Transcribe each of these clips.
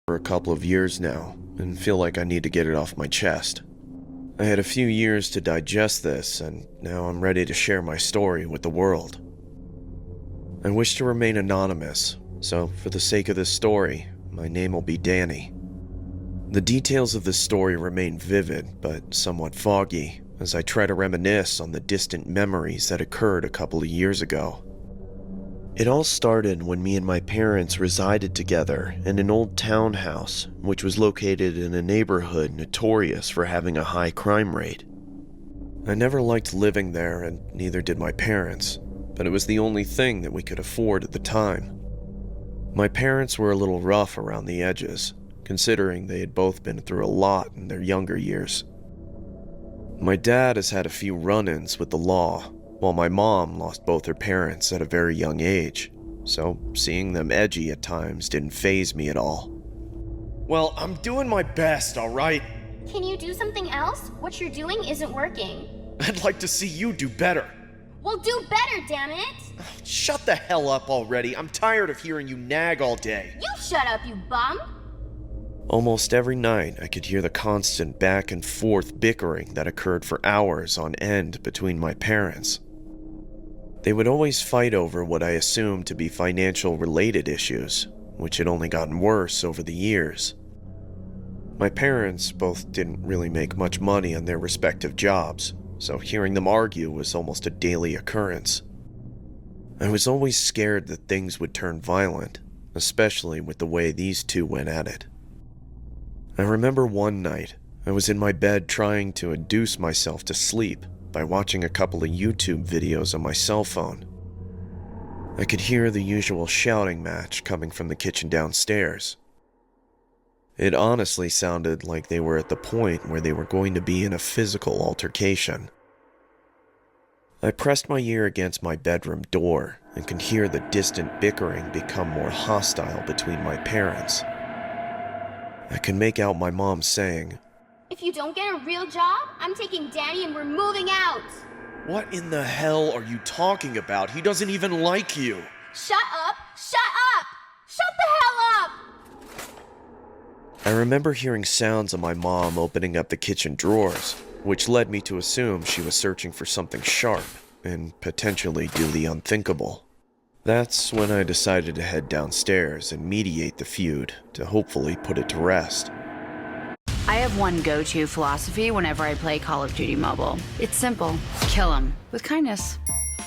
For a couple of years now, and feel like I need to get it off my chest. I had a few years to digest this, and now I'm ready to share my story with the world. I wish to remain anonymous, so for the sake of this story, my name will be Danny. The details of this story remain vivid, but somewhat foggy, as I try to reminisce on the distant memories that occurred a couple of years ago. It all started when me and my parents resided together in an old townhouse, which was located in a neighborhood notorious for having a high crime rate. I never liked living there, and neither did my parents, but it was the only thing that we could afford at the time. My parents were a little rough around the edges, considering they had both been through a lot in their younger years. My dad has had a few run-ins with the law, while my mom lost both her parents at a very young age, so seeing them edgy at times didn't faze me at all. Well, I'm doing my best, alright? Can you do something else? What you're doing isn't working. I'd like to see you do better. Well, do better, damn it! Shut the hell up already. I'm tired of hearing you nag all day. You shut up, you bum! Almost every night, I could hear the constant back and forth bickering that occurred for hours on end between my parents. They would always fight over what I assumed to be financial-related issues, which had only gotten worse over the years. My parents both didn't really make much money on their respective jobs, so hearing them argue was almost a daily occurrence. I was always scared that things would turn violent, especially with the way these two went at it. I remember one night, I was in my bed trying to induce myself to sleep by watching a couple of YouTube videos on my cell phone. I could hear the usual shouting match coming from the kitchen downstairs. It honestly sounded like they were at the point where they were going to be in a physical altercation. I pressed my ear against my bedroom door and could hear the distant bickering become more hostile between my parents. I could make out my mom saying, If you don't get a real job, I'm taking Danny and we're moving out! "What in the hell are you talking about? He doesn't even like you!" Shut up! Shut up! Shut the hell up! I remember hearing sounds of my mom opening up the kitchen drawers, which led me to assume she was searching for something sharp and potentially do the unthinkable. That's when I decided to head downstairs and mediate the feud to hopefully put it to rest. I have one go-to philosophy whenever I play Call of Duty Mobile. It's simple. Kill him with kindness.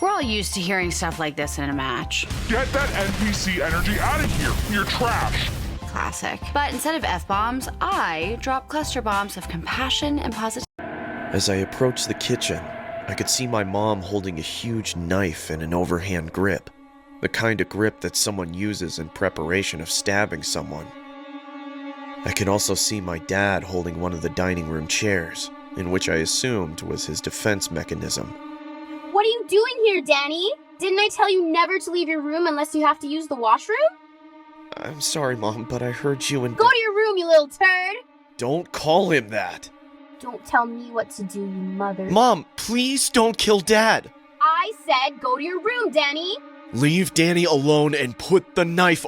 We're all used to hearing stuff like this in a match. Get that NPC energy out of here! You're trash! Classic. But instead of F-bombs, I drop cluster bombs of compassion and positivity. As I approached the kitchen, I could see my mom holding a huge knife in an overhand grip, the kind of grip that someone uses in preparation of stabbing someone. I could also see my dad holding one of the dining room chairs, in which I assumed was his defense mechanism. What are you doing here, Danny? Didn't I tell you never to leave your room unless you have to use the washroom? I'm sorry, Mom, but I heard you and... Go to your room, you little turd! Don't call him that! Don't tell me what to do, you mother. Mom, please don't kill Dad! I said go to your room, Danny! Leave Danny alone and put the knife